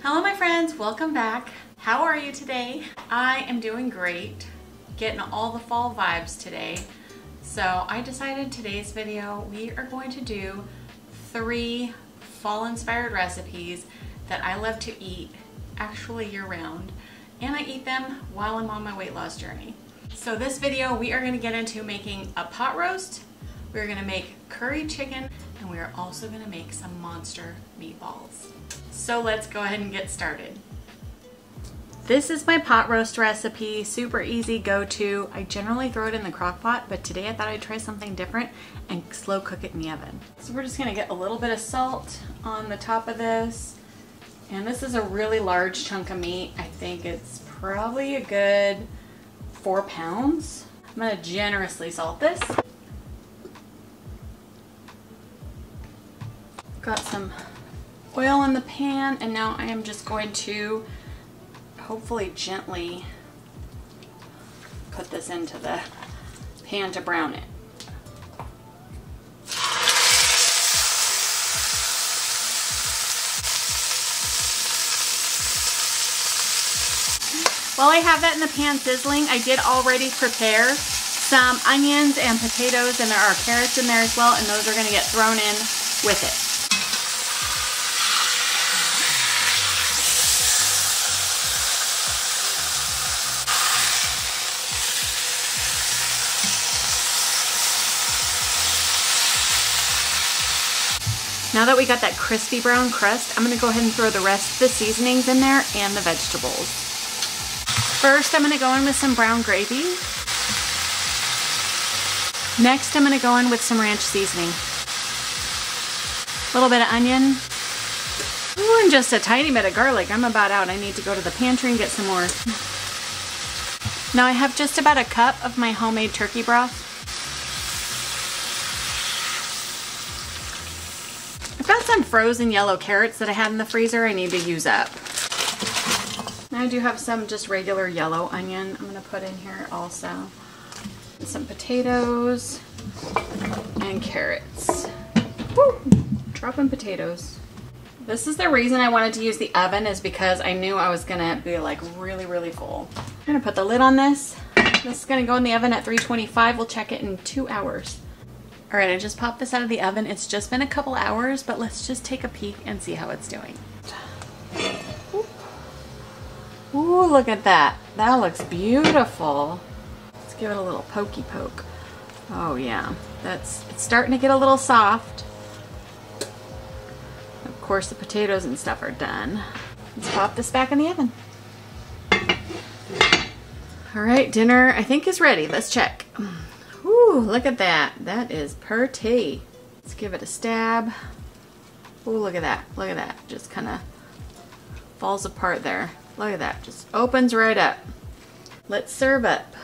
Hello my friends, welcome back. How are you today? I am doing great, getting all the fall vibes today. So I decided today's video, we are going to do 3 fall inspired recipes that I love to eat actually year round, and I eat them while I'm on my weight loss journey. So this video, we are going to get into making a pot roast, we're going to make curry chicken, and we are also going to make some monster meatballs. So let's go ahead and get started. This is my pot roast recipe, super easy go-to. I generally throw it in the crock pot, but today I thought I'd try something different and slow cook it in the oven. So we're just gonna get a little bit of salt on the top of this. And this is a really large chunk of meat. I think it's probably a good 4 pounds. I'm gonna generously salt this. Got some oil in the pan, and now I am just going to hopefully gently put this into the pan to brown it. While I have that in the pan sizzling, I did already prepare some onions and potatoes, and there are carrots in there as well, and those are going to get thrown in with it. Now that we got that crispy brown crust, I'm gonna go ahead and throw the rest of the seasonings in there and the vegetables. First, I'm gonna go in with some brown gravy. Next, I'm gonna go in with some ranch seasoning. A little bit of onion. Ooh, and just a tiny bit of garlic. I'm about out. I need to go to the pantry and get some more. Now I have just about a cup of my homemade turkey broth. I've got some frozen yellow carrots that I had in the freezer I need to use up. I do have some just regular yellow onion I'm going to put in here also. And some potatoes and carrots. Woo! Dropping potatoes. This is the reason I wanted to use the oven, is because I knew I was going to be like really full. I'm going to put the lid on this. This is going to go in the oven at 325. We'll check it in 2 hours. All right, I just popped this out of the oven. It's just been a couple hours, but let's just take a peek and see how it's doing. Ooh, look at that. That looks beautiful. Let's give it a little pokey poke. Oh yeah, it's starting to get a little soft. Of course, the potatoes and stuff are done. Let's pop this back in the oven. All right, dinner I think is ready. Let's check. Ooh, look at that. That is pretty. Let's give it a stab. Ooh, look at that. Look at that. Just kind of falls apart there. Look at that. Just opens right up. Let's serve up.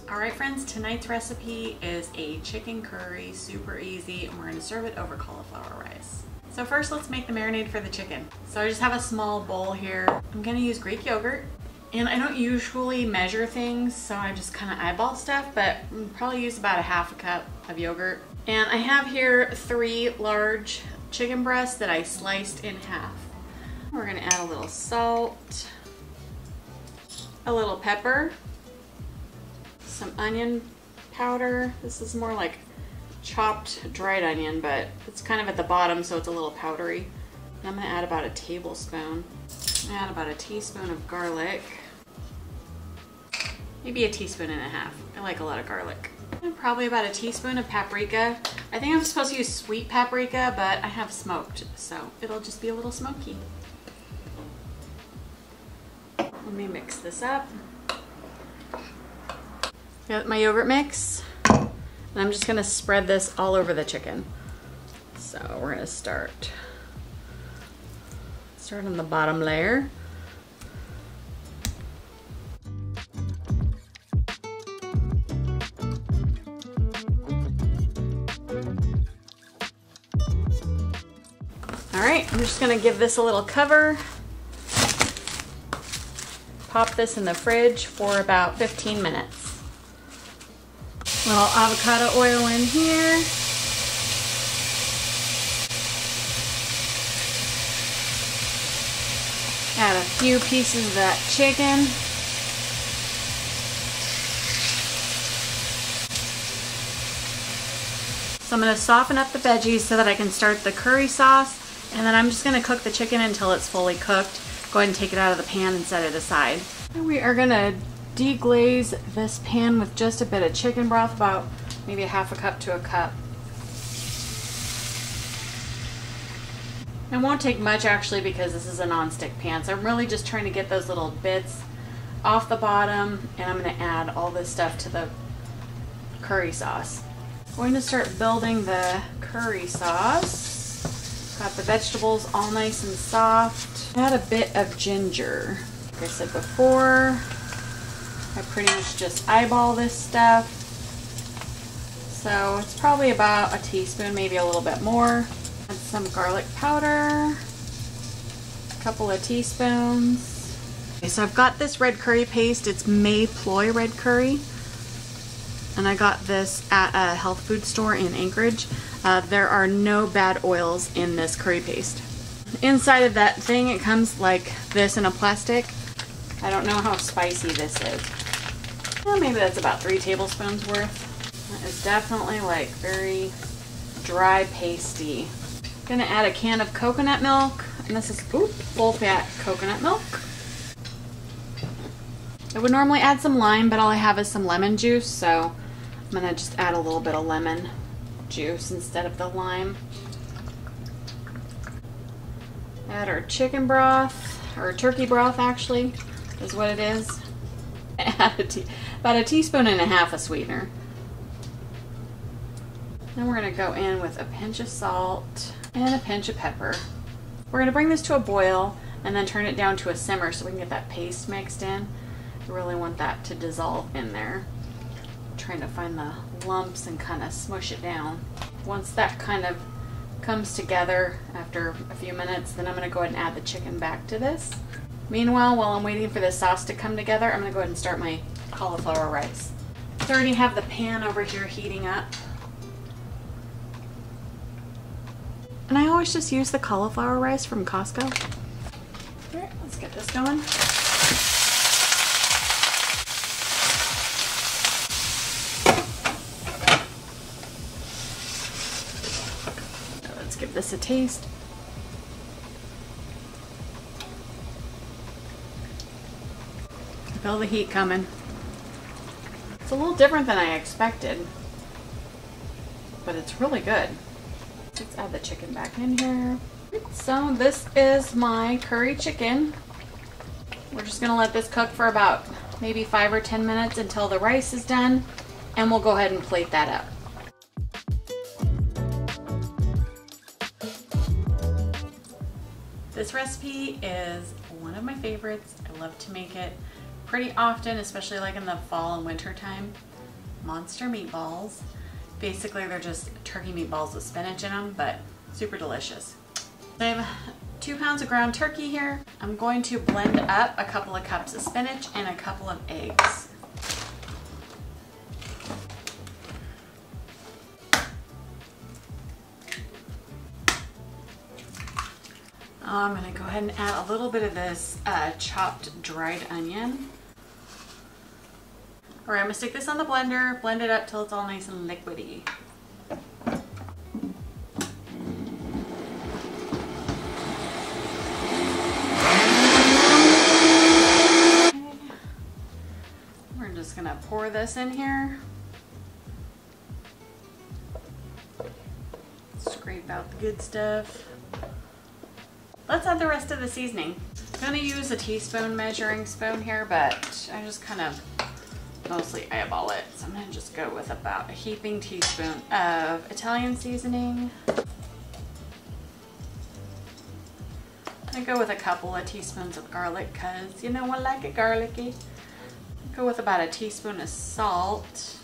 All right, friends, tonight's recipe is a chicken curry, super easy, and we're going to serve it over cauliflower rice. So first, let's make the marinade for the chicken. So I just have a small bowl here. I'm going to use Greek yogurt. And I don't usually measure things, so I just kind of eyeball stuff, but I'll probably use about a half a cup of yogurt. And I have here 3 large chicken breasts that I sliced in half. We're gonna add a little salt, a little pepper, some onion powder. This is more like chopped dried onion, but it's kind of at the bottom, so it's a little powdery. And I'm gonna add about a tablespoon. Add about a teaspoon of garlic. Maybe a teaspoon and a half. I like a lot of garlic. And probably about a teaspoon of paprika. I think I'm supposed to use sweet paprika, but I have smoked, so it'll just be a little smoky. Let me mix this up. Got my yogurt mix. And I'm just gonna spread this all over the chicken. So we're gonna start on the bottom layer. All right, I'm just gonna give this a little cover. Pop this in the fridge for about 15 minutes. Little avocado oil in here. Add a few pieces of that chicken. So I'm going to soften up the veggies so that I can start the curry sauce, and then I'm just going to cook the chicken until it's fully cooked. Go ahead and take it out of the pan and set it aside. And we are going to deglaze this pan with just a bit of chicken broth, about maybe a half a cup to a cup. It won't take much actually because this is a non-stick pan, so I'm really just trying to get those little bits off the bottom, and I'm going to add all this stuff to the curry sauce. I'm going to start building the curry sauce. Got the vegetables all nice and soft. Add a bit of ginger. Like I said before, I pretty much just eyeball this stuff. So it's probably about a teaspoon, maybe a little bit more. Add some garlic powder, a couple of teaspoons. Okay, so I've got this red curry paste. It's May Ploy red curry. And I got this at a health food store in Anchorage. There are no bad oils in this curry paste. Inside of that thing, it comes like this in a plastic. I don't know how spicy this is. Well, maybe that's about 3 tablespoons worth. That is definitely like very dry pasty. Gonna add a can of coconut milk, and this is full fat coconut milk. I would normally add some lime, but all I have is some lemon juice, so I'm gonna just add a little bit of lemon juice instead of the lime. Add our chicken broth, or turkey broth actually, is what it is. Add about a teaspoon and a half of sweetener. Then we're gonna go in with a pinch of salt and a pinch of pepper. We're gonna bring this to a boil and then turn it down to a simmer so we can get that paste mixed in. I really want that to dissolve in there. I'm trying to find the lumps and kind of smush it down. Once that kind of comes together after a few minutes, then I'm gonna go ahead and add the chicken back to this. Meanwhile, while I'm waiting for the sauce to come together, I'm gonna go ahead and start my cauliflower rice. I already have the pan over here heating up. And I always just use the cauliflower rice from Costco. All right, let's get this going. Let's give this a taste. I feel the heat coming. It's a little different than I expected, but it's really good. Let's add the chicken back in here. So this is my curry chicken. We're just gonna let this cook for about maybe 5 or 10 minutes until the rice is done, and we'll go ahead and plate that up. This recipe is one of my favorites. I love to make it pretty often, especially like in the fall and winter time. Monster meatballs. Basically, they're just turkey meatballs with spinach in them, but super delicious. I have 2 pounds of ground turkey here. I'm going to blend up a couple of cups of spinach and a couple of eggs. I'm gonna go ahead and add a little bit of this chopped dried onion. All right, I'm gonna stick this on the blender, blend it up till it's all nice and liquidy. We're just gonna pour this in here. Scrape out the good stuff. Let's add the rest of the seasoning. I'm gonna use a teaspoon measuring spoon here, but I just kind of mostly eyeball it. So I'm gonna just go with about a heaping teaspoon of Italian seasoning. I go with a couple of teaspoons of garlic because you know I like it garlicky. Go with about a teaspoon of salt.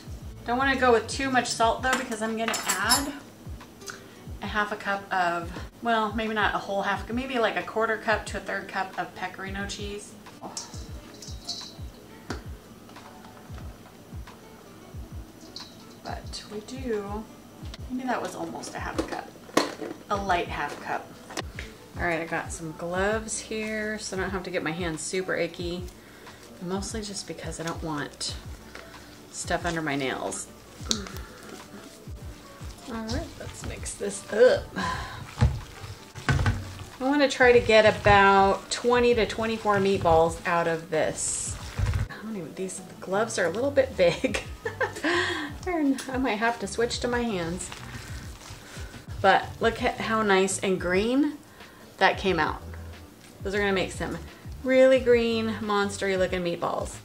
Don't want to go with too much salt though because I'm gonna add a half a cup of, well, maybe not a whole half, maybe like a 1/4 cup to a 1/3 cup of pecorino cheese. Oh. But we do, maybe that was almost a half a cup, a light half cup. All right, I got some gloves here so I don't have to get my hands super icky. Mostly just because I don't want stuff under my nails. All right, let's mix this up. I want to try to get about 20 to 24 meatballs out of this. I don't even, these gloves are a little bit big. I might have to switch to my hands. But look at how nice and green that came out. Those are gonna make some really green, monstery looking meatballs.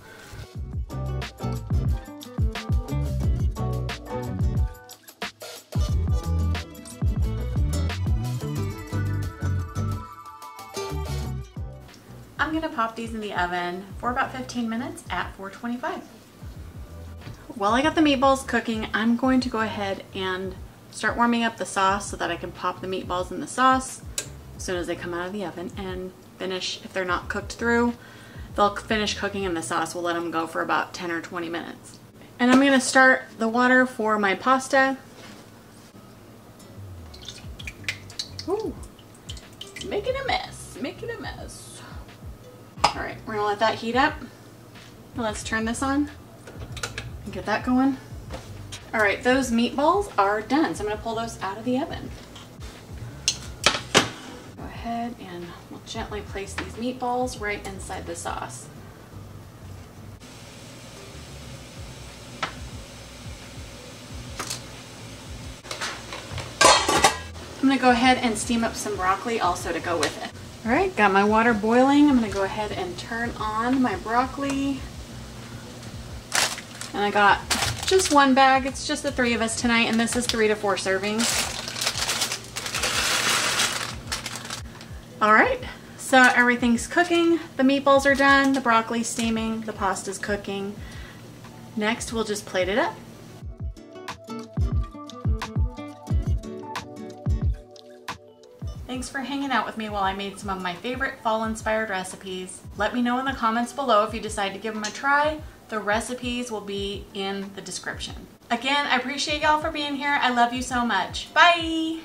I'm gonna pop these in the oven for about 15 minutes at 425. While I got the meatballs cooking, I'm going to go ahead and start warming up the sauce so that I can pop the meatballs in the sauce as soon as they come out of the oven and finish. If they're not cooked through, they'll finish cooking in the sauce. We'll let them go for about 10 or 20 minutes. And I'm gonna start the water for my pasta. Ooh, making a mess, making a mess. All right, we're gonna let that heat up. Let's turn this on and get that going. All right, those meatballs are done, so I'm gonna pull those out of the oven. Go ahead and we'll gently place these meatballs right inside the sauce. I'm gonna go ahead and steam up some broccoli also to go with it. All right, got my water boiling. I'm gonna go ahead and turn on my broccoli. And I got just one bag. It's just the 3 of us tonight, and this is 3 to 4 servings. All right, so everything's cooking. The meatballs are done, the broccoli's steaming, the pasta's cooking. Next, we'll just plate it up. Thanks for hanging out with me while I made some of my favorite fall-inspired recipes. Let me know in the comments below if you decide to give them a try. The recipes will be in the description. Again, I appreciate y'all for being here. I love you so much. Bye!